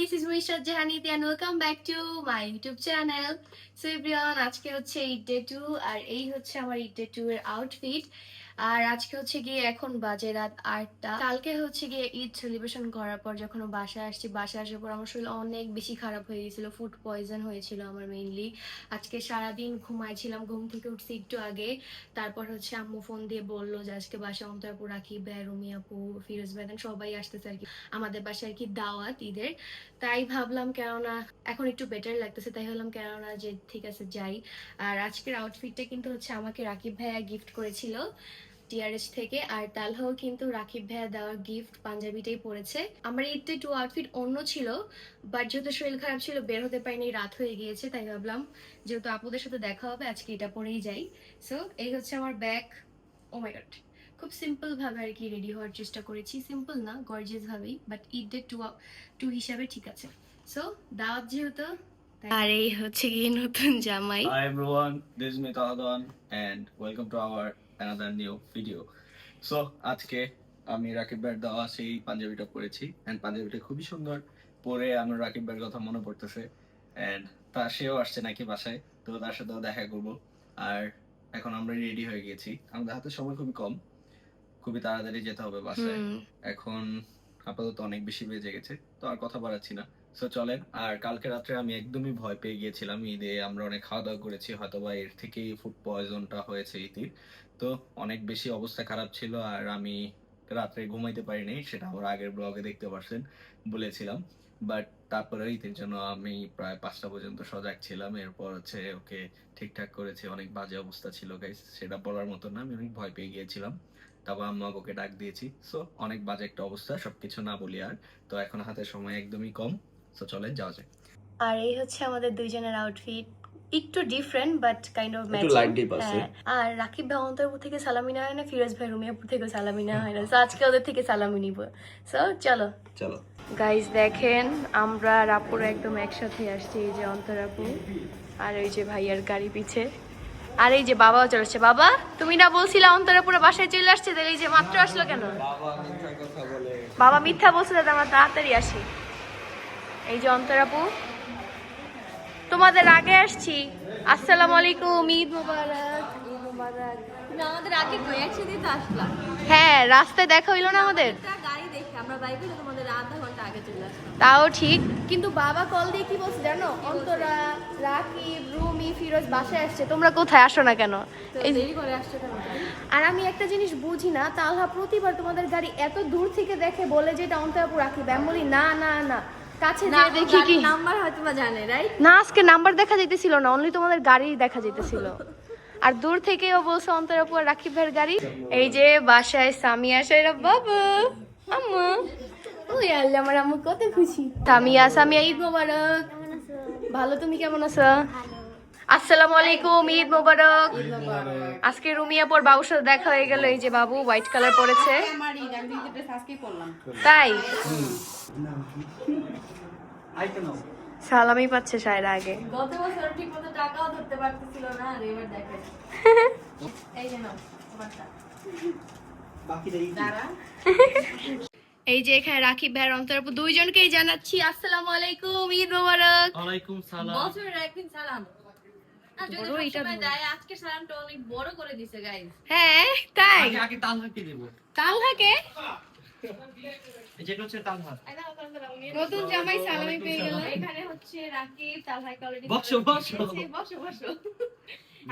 this is Rishat Jahaniti and welcome back to my YouTube channel. So everyone, আজকে হচ্ছে Eid day 2 আর এই হচ্ছে আমার ঈদ ডে 2 এর আউটফিট। আর আজকে হচ্ছে গিয়ে এখন বাজে রাত 8টা। কালকে হচ্ছে গিয়ে ঈদ সেলিব্রেশন করার পর যখন বাসায় আসছি, বাসায় আসার পর আমার শরীর অনেক বেশি খারাপ হয়ে গিয়েছিল, ফুড পয়জন হয়েছিল আমার মেইনলি। আজকে সারাদিন ঘুমাইছিলাম, ঘুম থেকে উঠছি একটু আগে। তারপর হচ্ছে আম্মু ফোন দিয়ে বললো যে আজকে বাসায় অন্তর আপু, রাকিব ভাই, রুমি আপু, ফিরোজ ভাই সবাই আসতেছে আর কি, আমাদের বাসায় আর কি দাওয়াত ঈদের। তাই ভাবলাম কেননা এখন একটু বেটার লাগতেছে, তাই ভাবলাম কেননা যে ঠিক আছে যাই। আর আজকের আউটফিটটা কিন্তু হচ্ছে আমাকে রাকিব ভাইয়া গিফট করেছিল টিআরএস থেকে, আর তালহাও কিন্তু রাকিব ভাইয়া দেওয়ার গিফট পাঞ্জাবিটাই পরেছে। আমার এই টু আউটফিট অন্য ছিল, বাট যেহেতু শরীর খারাপ ছিল বের হতে পারিনি, রাত হয়ে গিয়েছে, তাই ভাবলাম যেহেতু আপুদের সাথে দেখা হবে আজকে এটা পরেই যাই। সো এই হচ্ছে আমার ব্যাগ। ও মাই গড, খুব সিম্পল ভাবে আর কি রেডি হওয়ার চেষ্টা করেছি, সিম্পল না গর্জিয়াস ভাবেই, বাট ঈদ ডে টু হিসাবে ঠিক আছে। সো দাওয়াত যেহেতু, আর এই হচ্ছে কি নতুন জামাই। Hi everyone, this is Mitadwan and welcome to our another new video. So আজকে আমি রাকিব ভাইয়ের দেওয়া সেই পাঞ্জাবিটা পরেছি এন্ড পাঞ্জাবিটা খুবই সুন্দর, পরে আমার রাকিব ভাইয়ের কথা মনে পড়তেছে এন্ড সেও আসছে নাকি বাসায়, তো তার সাথেও দেখা করব। আর এখন আমরা রেডি হয়ে গেছি, আমাদের হাতে সময় খুবই কম, খুবই তাড়াতাড়ি যেতে হবে বাসায়। এখন আপাতত অনেক বেশি বেজে গেছে, তো আর কথা বাড়াচ্ছি না। সো চলেন। আর কালকে রাত্রে আমি একদমই ভয় পেয়ে গিয়েছিলাম, ঈদে আমরা অনেক খাওয়া দাওয়া করেছি, হয়তোবা এর থেকেই ফুড পয়জনটা হয়েছে ঈদের। তো অনেক বেশি অবস্থা খারাপ ছিল আর আমি রাত্রে ঘুমাইতে পারিনি, সেটা আমার আগের ব্লগে দেখতে পারছেন, বলেছিলাম। বাট তারপরে ঈদের জন্য আমি প্রায় 5টা পর্যন্ত সজাগ ছিলাম, এরপর হচ্ছে ওকে ঠিকঠাক করেছি। অনেক বাজে অবস্থা ছিল গাইস, সেটা বলার মতো না, আমি অনেক ভয় পেয়ে গিয়েছিলাম। তারপর আম্মা আব্বুকে ডাক দিয়েছি। সো অনেক বাজে একটা অবস্থা, সবকিছু না বলি আর। তো এখন হাতে সময় একদমই কম, সো চলেন যাওয়া যাক। আর এই হচ্ছে আমাদের দুইজনের আউটফিট, একটু different but kind of matching. Light deep আছে। আর রাকিব ভাই অন্তরপুর থেকে সালামি নেওয়া হয় না, ফিরোজ ভাই রুমিয়াপুর থেকে সালামি নেওয়া হয় না, সো আজকে ওদের থেকে সালামি নিব। সো চলো চলো গাইজ, দেখেন আমরা রাপুর একদম একসাথে আসছি, এই যে অন্তর আপু আর ওই যে ভাইয়ার গাড়ি পিছে, আর এই যে বাবাও চলে আসছে। বাবা, তুমি না বলছিলে অন্তরাপুরে বাসায় চলে আসছে, তাহলে এই যে মাত্র আসলো কেন? বাবা মিথ্যা বলছে, যাতে আমরা তাড়াতাড়ি আসি। এই যে অন্তরাপু, তোমাদের আগে আসছি। আসসালামু আলাইকুম, ঈদ মোবারক। ঈদ মোবারক। না, আমাদের আগে একসাথে তো আসলাম। হ্যাঁ, রাস্তায় দেখা হইলো না আমাদের, গাড়ি দেখে আমরা বাইকে তোমাদের আধা ঘন্টা আগে চলে আসলাম। তাও ঠিক। কিন্তু বাবা কল দিয়ে কি বলছে জানো? অন্তরা, রাকিব, রুমি, ফিরোজ বাসায় আসছে, তোমরা কোথায়, আসো না কেন? এই দেরি করে আসছে কেন? আর আমি একটা জিনিস বুঝি না, তালহা প্রতিবার তোমাদের গাড়ি এত দূর থেকে দেখে, বলে যে এটা অন্তরাপু রাকিব। আমি বলি না না না, কাছে না, যেয়ে দেখি কি নাম্বার হয়তো বা জানে, রাইট? না, আজকে নাম্বার দেখা যাইতেছিল না, অনলি তোমাদের গাড়ি দেখা যাইতেছিল। আর দূর থেকেও বলছে অন্তরাপু আর রাকিব ভাইয়ের গাড়ি। এই যে বাসায় সামিয়া সাইরা বাবা আম্মু, ওই আল্লাহ, আমার আম্মু কত খুশি। সামিয়া ঈদ মোবারক। ভালো, তুমি কেমন আছো? আসসালামু আলাইকুম, ঈদ মোবারক। আজকে রুমিয়া পর বাবুর সাথে দেখা হয়ে গেল, এই যে বাবু হোয়াইট কালার পরেছে। তাই সালামি পাচ্ছে সায়রা আগে। গত বছর ঠিক মতো টাকাও ধরতে পারতেছিল না, আর এবার দেখে এই যে নাও তোমারটা। দাঁড়া। এই যে এখানে রাকিব ভাই, অন্তরাপু দুইজনকেই জানাচ্ছি আসসালামু আলাইকুম, ঈদ মোবারক। ওয়ালাইকুম সালাম। বছরের একদিন সালাম। না, যদি সবসময় দেয়, আজকে সালামটা অনেক বড় করে দিছে গাইস। হ্যাঁ তাই, আগে তালহাকে দেব। তালহাকে যেটা হচ্ছে তালহা। নতুন জামাই সালামি পেয়ে গেল। এখানে হচ্ছে রাকিব, তালহাকে অলরেডি বসো বসো বসো বসো।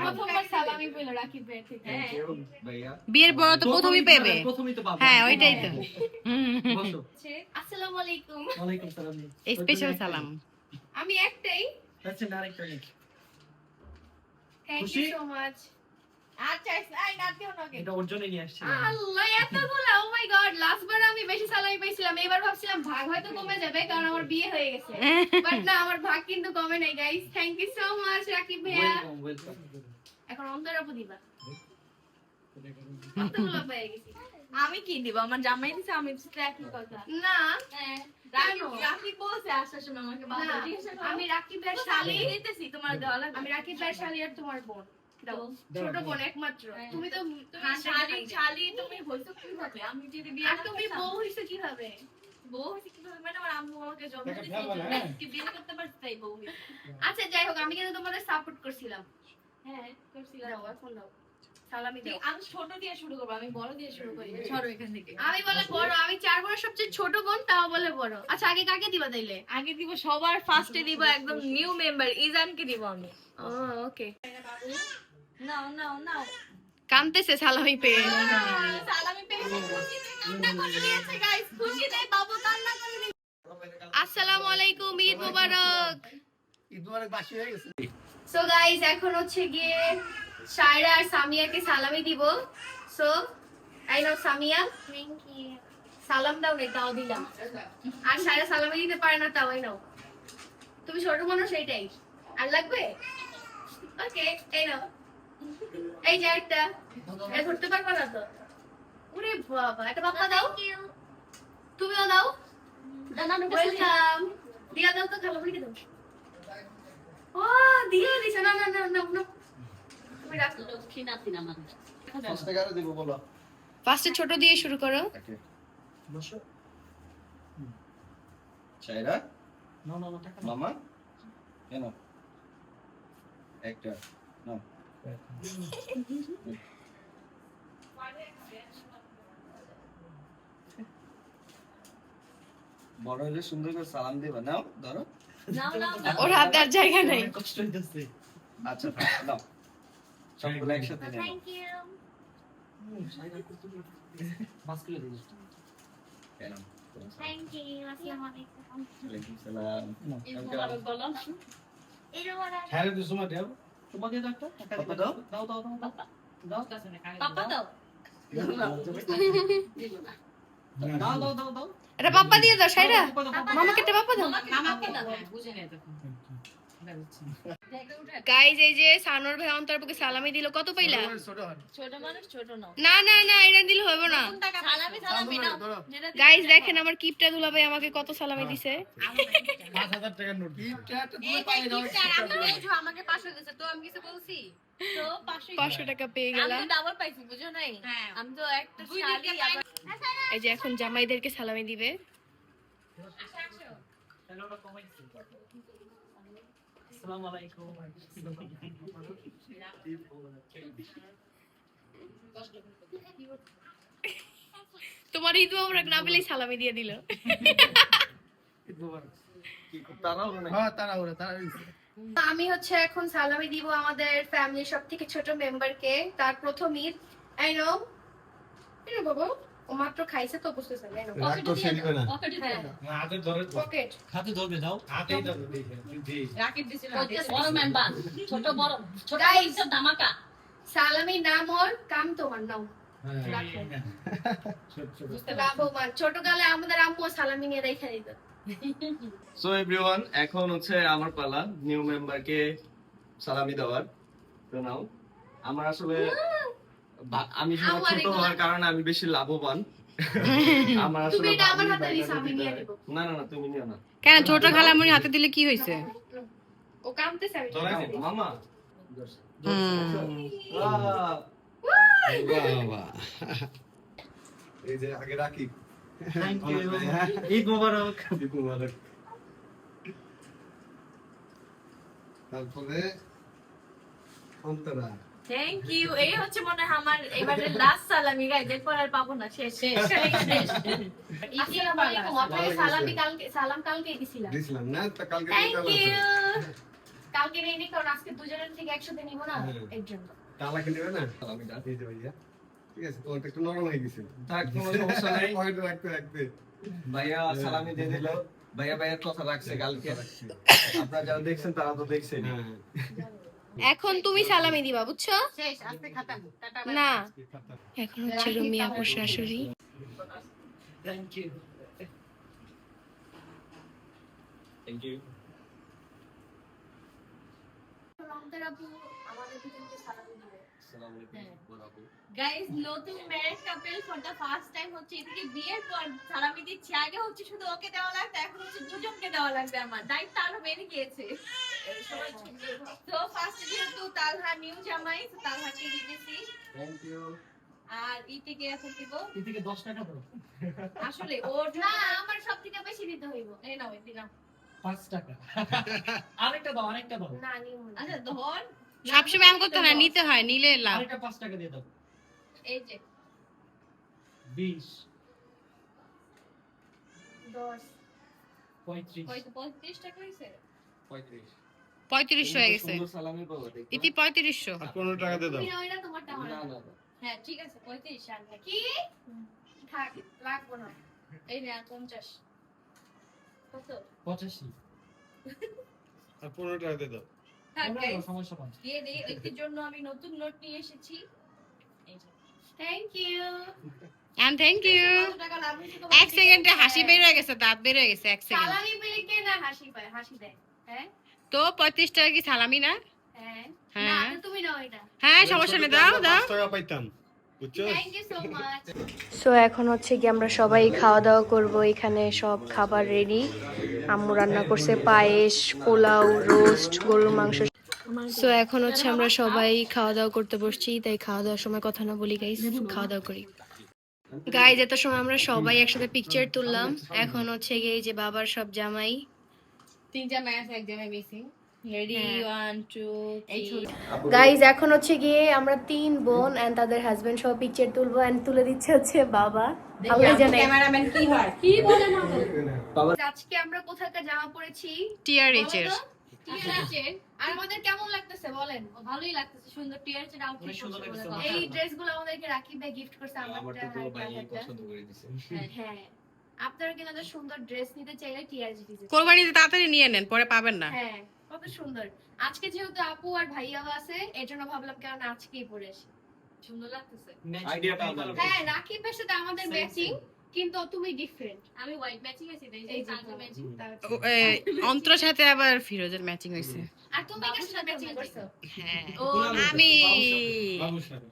প্রথমবার সালামি পেল রাকিব ভাই থেকে। ভাইয়া বিয়ের বড় তো প্রথমই পেবে। প্রথমেই তো পাবো। হ্যাঁ, ওইটাই তো বসো। আসসালামু আলাইকুম। ওয়ালাইকুম সালাম। স্পেশাল সালাম। আমি একটাই। আচ্ছা, আরেকটা নিক। থ্যাংক খুশি? You so much. আচ্ছা, এই না দিও না। এটা ওর জন্যই নিয়ে আসছি। আল্লাহ, এতগুলো! ও মাই গড, লাস্ট বার আমি বেশি সালামি পাইছিলাম, এবার ভাবছিলাম ভাগ হয়তো কমে যাবে কারণ আমার বিয়ে হয়ে গেছে, বাট না, আমার ভাগ কিন্তু কমে নাই guys. Thank you so much Rakib ভাইয়া। ওয়েলকাম। এখন অন্তরাপু দিবা। কতগুলো পেয়ে গেছি। আমি কি দিব? আমার জামাই দিছে, আমি দিছি, একই কথা। না, রাকিব বলছে আসার সময় আমাকে না, বাবা জিজ্ঞাসা করো। আমি রাকিব ভাইয়ের শালি, দিতেছি, তোমার দেওয়া লাগবে। আমি রাকিব ভাইয়ের শালি আর তোমার বোন। দাও, ছোট বোন একমাত্র। তুমি তো তুমি শালি তুমি হইছো কিভাবে? আমি যদি বিয়ে আর তুমি বউ হইছো কিভাবে? বউ হইছে কিভাবে মানে আমার আম্মু আমাকে জন্ম দিয়েছে কি বিয়ে করতে পারছি তাই বউ হইছে। আচ্ছা যাই হোক, আমি কিন্তু তোমাদের সাপোর্ট করছিলাম। হ্যাঁ করছিলাম। দাও এখন দাও, সালামি দাও। আমি ছোট দিয়ে শুরু করবো, আমি বড় দিয়ে শুরু করি। সরো এখান থেকে। আমি বলে বড়, আমি 4 বোনের সবচেয়ে ছোট বোন, তাও বলে বড়। আচ্ছা আগে কাকে দিবা তাইলে? আগে দিব সবার ফার্স্টে দিব একদম নিউ মেম্বার ইজানকে দিব আমি। ওকে। নাও নাও নাও। কানতেছে সালামি পেয়ে। সালামি পেয়েছে, খুশিতে কান্না করে দিয়েছে গাইস, খুশিতে বাবু কান্না করে দিয়েছে। আসসালামু আলাইকুম, ঈদ মোবারক। ঈদ মুবারক বাসি হয়ে গেছে। সো গাইস, এখন হচ্ছে গিয়ে শায়রা আর সামিয়াকে সালামি দিব। So I now Samia, thank you. সালাম দাও রে, দাও দিলাম। আর শায়রা সালামি দিতে পারে না, তাও আই নাও। তুমি ছোট মানুষ, এইটাই। আর লাগবে? ওকে, এই নাও। এই যে একটা, এটা ধরতে পারবা না তো? ওরে বাবা, এটা বাপ্পা দাও। তুমিও দাও। ওয়েলকাম। দিয়া দাও তো, খালো বলি দাও। ও দিয়া দিছে, না না না না না। তুমি রাখো। লক্ষ্মী নাতি না মানুষ। 5 টাকা দিব বলো। ফার্স্টে ছোট দিয়ে শুরু করো। ওকে বসো। চাইরা মামা কেন একটা না বড় হলে সুন্দর করে সালাম দিবা। নাও ধরো। নাও নাও নাও। ওর হাতে আর জায়গা নাই। কষ্ট হইতেছে। আচ্ছা নাও সবগুলো একসাথে নাও। Thank you. কেন থ্যাংক ইউ। আসসালামু আলাইকুম। ওয়ালাইকুম সালাম। ঈদ মোবারক বলো। ঈদ মোবারক। হ্যাঁ রে দুসমা দেও তোমাকে দাও একটা পাপা দাও। দাও দাও দাও পাপা দাও পাপা দাও। দাও দাও দাও দাও এটা পাপ্পা দিয়ে দাও শায়রা। মামাকে একটা পাপ্পা দাও। মামাকে দাও। বুঝে নেই তখন গাইস, এই যে সানোর ভাই অন্তরপকে সালামি দিল, কত পাইলা? ছোট মানুষ ছোট নাও। না না না, এটা দিলে হবে না। সালামি সালামি নাও। গাইস দেখেন আমার কিপটা দুলা ভাই আমাকে কত সালামি দিছে। 5000 টাকার নোট আমাকে 500 দিয়েছে তো আমি কিছু বলছি তো 500 500 টাকা পেয়ে আমি গেলাম। তো ডাবল পাইছি বুঝো নাই আমি তো একটা শাড়ি আবার এই যে এখন জামাইদেরকে সালামি দিবে। আসসালামু আলাইকুম তোমার ঈদ মোবারক না পেলেই সালামি দিয়ে দিল। কি খুব তাড়াহুড়ো নাকি? হ্যাঁ তাড়াহুড়ো আমি হচ্ছে এখন সালামি দিব আমাদের ফ্যামিলির সবথেকে ছোট মেম্বারকে, তার প্রথম ঈদ। আই নো এই বাবা, ও মাত্র খাইছে তো বুঝতেছে না। রাগ করছে নিবে না হাতে ধরে পকেট হাতে ধরবে দাও হাতেই ধরবে দেখে রাকেট দিছিল বড় মেম্বার ছোট বড় ছোট Guys, বড় ধামাকা সালামি নাম ওর, কাম তোমার নাও। লাভবান ছোট কালে আমাদের আম্মু সালামি নিয়ে রেখে দিত। সো এভরিওয়ান, এখন হচ্ছে আমার পালা নিউ মেম্বারকে সালামি দেওয়ার। তো নাও। আমার আসলে আমি সবার ছোট হওয়ার কারণে আমি বেশি লাভবান। আমার তুমি আসলে এটা আমার হাতে দিছ, আমি নিয়ে নিব। না না না, তুমি নিও না। কেন ছোট খালামুনি হাতে দিলে কি হয়েছে? ও কামতেছে, আমি নাও, মামা এই যে আগে রাখি থ্যাংক ইউ ঈদ মোবারক ঈদ মুবারক। তারপরে অন্তরা থ্যাংক ইউ এই হচ্ছে মনে হয় আমার এবারে লাস্ট সালামি গাইজ এরপর আর পাবো না শেষ শেষ আসসালামু আলাইকুম। আপনাকে সালামি কালকে, সালাম কালকে দিছিলাম। দিছিলাম না তো কালকে থ্যাংক ইউ কালকে নেই নি, কারণ আজকে দুজনের থেকে একসাথে নিব না, এর জন্য। তালাকে নেবে না আমি এই যে ভাইয়া ঠিক আছে তোমারটা একটু নরম হয়ে গেছিল থাক, কোনো সমস্যা নাই। পয়েন্ট রাখতে রাখতে ভাইয়া সালামি দিয়ে দিল। ভাইয়া ভাইয়ের কথা রাখছে কালকে। আপনারা যারা দেখছেন তারা তো দেখছেন। হ্যাঁ এখন তুমি সালামি দিবা, বুঝছো? শেষ আজকে খাতাম টাটা না, এখন হচ্ছে রুমি আপুর শাশুড়ি। Thank you thank you. Ramzan আপু আমাদের দুজনকে সালামি দিবে। আসসালামু আলাইকুম বরাবর। গাইস নতুন marriage couple for the first time হচ্ছে এদিকে বিয়ের পর সালামি দিচ্ছি আগে হচ্ছে শুধু ওকে দেওয়া লাগতো এখন হচ্ছে দুজনকে দেওয়া লাগবে আমার দায়িত্ব আরো বেড়ে গিয়েছে তো ফার্স্ট যেহেতু তালহা নিউ জামাই তো তালহাকে দিতেছি থ্যাংক ইউ। আর ইতিকে এখন দিব এদিকে 10 টাকা দাও। আসলে ওর না জন্য আমার সব থেকে বেশি দিতে হইব। এই নাও এই দিলাম 5 টাকা। আরেকটা দাও, আরেকটা দাও। না নিব না। আচ্ছা ধর সবসময় এমন করতে হয় না, নিতে হয়, নিলে লাভ। আরেকটা 5 টাকা দিয়ে দাও। এই যে 20, 10 35, 35 টাকা হইছে 3500 হয়ে গেছে। সুন্দর সালামি পাবো দেখো। ইতি 3500। আর 15 টাকা দিয়ে দাও। তুমি নাও না তোমারটা আমার। না না না। হ্যাঁ ঠিক আছে 35 আর নাকি কি? থাক লাগবো না। এই নে আর 50 কত 85। আর 15 টাকা দিয়ে দাও। থাক তোমরা guys, সমস্যা পান। দিয়ে দেই এর জন্য আমি নতুন নোট নিয়ে এসেছি এই যে thank you. And thank you. কত টাকা লাভ হয়েছে তোমার এক সেকেন্ডে হাসি বের হয়ে গেছে, দাঁত বের হয়ে গেছে এক সেকেন্ড। সালামি পেলে কে না হাসি পায়, হাসি দেয়? হ্যাঁ তো 35 টাকা কি সালামি না? হ্যাঁ। হ্যাঁ। না তো তুমি নাও এটা। হ্যাঁ সমস্যা নেই, দাও দাও। 5 টাকা পাইতাম। বুঝছো? Thank you so much. So এখন হচ্ছে কি আমরা সবাই খাওয়া দাওয়া করব। এখানে সব খাবার রেডি। আম্মু রান্না করছে পায়েস, পোলাও, রোস্ট, গরুর মাংস। সো এখন হচ্ছে আমরা সবাই খাওয়া দাওয়া করতে বসছি, তাই খাওয়া দাওয়ার সময় কথা না বলি গাইস, খাওয়া দাওয়া করি। গাইস এত সময় আমরা সবাই একসাথে পিকচার তুললাম। এখন হচ্ছে গিয়ে এই যে বাবার সব জামাই। তিনটা ম্যাচ এক জায়গায় মিসিং রেডি 1 2 3 গাইস এখন হচ্ছে গিয়ে আমরা 3 বোন এন্ড তাদের হাজবেন্ড সব পিকচার তুলবো এন্ড তুলে দিচ্ছে হচ্ছে বাবা। আল্লাহ জানে ক্যামেরাম্যান কি হয় কি বলে না আজকে আমরা কোথাকার জামা পরেছি? টিআরএইচ এর। টিআরএচে আর আমাদের কেমন লাগতেছে বলেন? ভালোই লাগতেছে সুন্দর টিআরএচের আউটফিট অনেক সুন্দর লাগতেছে। এই ড্রেসগুলো আমাদেরকে রাকিব ভাই গিফট করছে আমার আমারটা তো পুরো ভাই হালকা। পছন্দ করে দিছে। হ্যাঁ আপনারা কিন্তু একটা সুন্দর ড্রেস নিতে চাইলে টিআরজি ডিজাইন। কোরবানিতে তাড়াতাড়ি নিয়ে নেন, পরে পাবেন না। হ্যাঁ কত সুন্দর। আজকে যেহেতু আপু আর ভাইয়াও আছে এর জন্য ভাবলাম কেন আজকেই পরে আসি। সুন্দর লাগতেছে আইডিয়াটা ভালো। হ্যাঁ রাকিবের সাথে আমাদের ম্যাচিং কিন্তু তুমি ডিফারেন্ট। আমি হোয়াইট ম্যাচিং আছে এই এই যে যে কালো ম্যাচিং অন্তর সাথে আবার ফিরোজের ম্যাচিং হয়েছে। আর তুমি কার সাথে ম্যাচিং করছো? হ্যাঁ ও আমি বাবুর সাথে।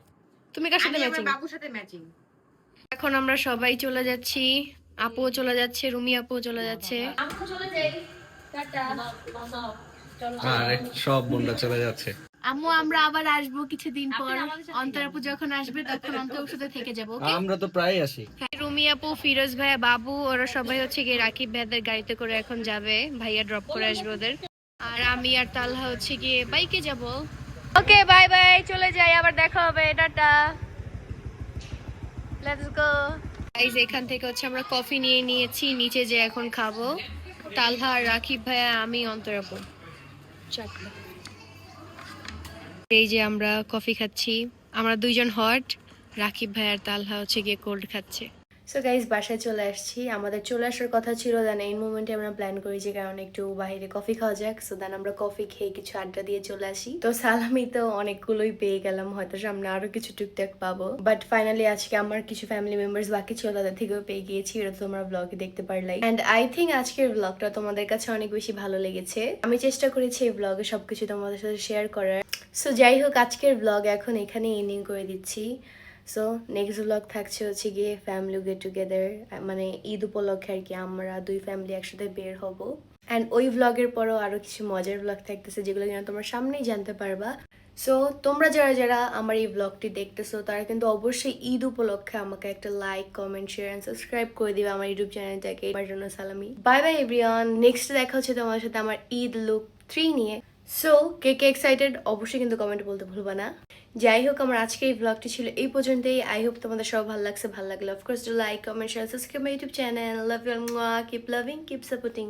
তুমি কার সাথে ম্যাচিং? বাবুর সাথে ম্যাচিং। এখন আমরা সবাই চলে যাচ্ছি। আপুও চলে যাচ্ছে, রুমি আপুও চলে যাচ্ছে। আপু চলে যাই টাটা। আরে সব বন্ধুরা চলে যাচ্ছে। আম্মু আমরা আবার আসবো কিছুদিন পর। অন্তর আপু যখন আসবে তখন অন্তর ওর সাথে থেকে যাবো ওকে? আমরা তো প্রায় আসি। রুমি আপু, ফিরোজ ভাইয়া, বাবু ওরা সবাই হচ্ছে গিয়ে রাকিব ভাইয়াদের গাড়িতে করে এখন যাবে। ভাইয়া ড্রপ করে আসবে ওদের। আর আমি আর তালহা হচ্ছে গিয়ে বাইকে যাব। ওকে বাই বাই, চলে যাই, আবার দেখা হবে, টাটা, লেটস গো। গাইস এখান থেকে হচ্ছে আমরা কফি নিয়ে নিয়েছি, নিচে যে এখন খাবো। তালহা আর রাকিব ভাইয়া, আমি, অন্তর আপু। চারটা। এই যে আমরা কফি খাচ্ছি, আমরা দুইজন হট, রাকিব ভাই আর তালহা হচ্ছে গিয়ে কোল্ড খাচ্ছে। সো গাইস বাসায় চলে আসছি। আমাদের চলে আসার কথা ছিল, দেন এই মোমেন্টে আমরা প্ল্যান করেছি কারণ একটু বাইরে কফি খাওয়া যাক। সো দেন আমরা কফি খেয়ে কিছু আড্ডা দিয়ে চলে আসি। তো সালামি তো অনেকগুলোই পেয়ে গেলাম, হয়তো সামনে আরো কিছু টুকটাক পাবো, বাট ফাইনালি আজকে আমার কিছু ফ্যামিলি মেম্বার্স বাকি ছিল, তাদের থেকেও পেয়ে গিয়েছি। এটা তো তোমরা ব্লগে দেখতে পারলাই। এন্ড আই থিঙ্ক আজকের ব্লগটা তোমাদের কাছে অনেক বেশি ভালো লেগেছে। আমি চেষ্টা করেছি এই ব্লগে সবকিছু তোমাদের সাথে শেয়ার করার। সো যাই হোক, আজকের ব্লগ এখন এখানে এন্ডিং করে দিচ্ছি। সো নেক্সট ব্লগ থাকছে হচ্ছে গিয়ে ফ্যামিলি গেট টুগেদার, মানে ঈদ উপলক্ষে আর কি আমরা দুই ফ্যামিলি একসাথে বের হব। অ্যান্ড ওই ব্লগের পরেও আরো কিছু মজার ব্লগ থাকতেছে যেগুলো যেন তোমরা সামনেই জানতে পারবা। সো তোমরা যারা যারা আমার এই ব্লগটি দেখতেছো তারা কিন্তু অবশ্যই ঈদ উপলক্ষে আমাকে একটা like, comment, share and subscribe করে দিবে আমার ইউটিউব চ্যানেলটাকে। আমার জন্য সালামি, বাই বাই এভরিওয়ান। নেক্সট দেখা হচ্ছে তোমার সাথে আমার ঈদ লুক 3 নিয়ে। সো কে কে এক্সাইটেড অবশ্যই কিন্তু কমেন্টে বলতে ভুলবা না। যাই হোক, আমার আজকে এই ব্লগটি ছিল এই পর্যন্তই। আই হোপ তোমাদের সব ভালো লাগছে। ভালো লাগলে of course do like, comment, share, subscribe my YouTube channel. Love you, keep loving, keep supporting.